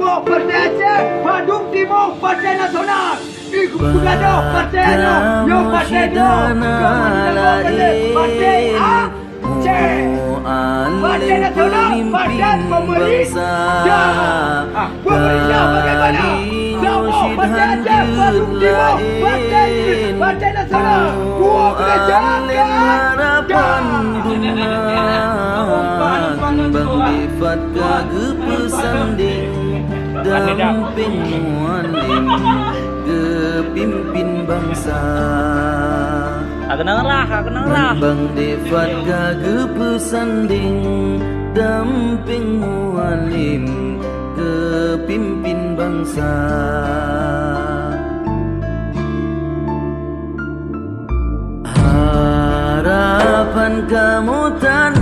Ketua Partai Aceh, Bandung Timur Partai Nasional, Ikutado Partai Yo Partai Partai Aceh, Partai Nasional, Partai Pemerintah. Pemerintah bagaimana? Sama Partai Aceh, Bandung Timur, Partai Nasional, dua kerajaan. Bang Ifat kagak pesanding damping mualim kepimpin bangsa. Kenang lah. Bang Ifat kagak pesanding damping mualim kepimpin bangsa. Harapan kamu tan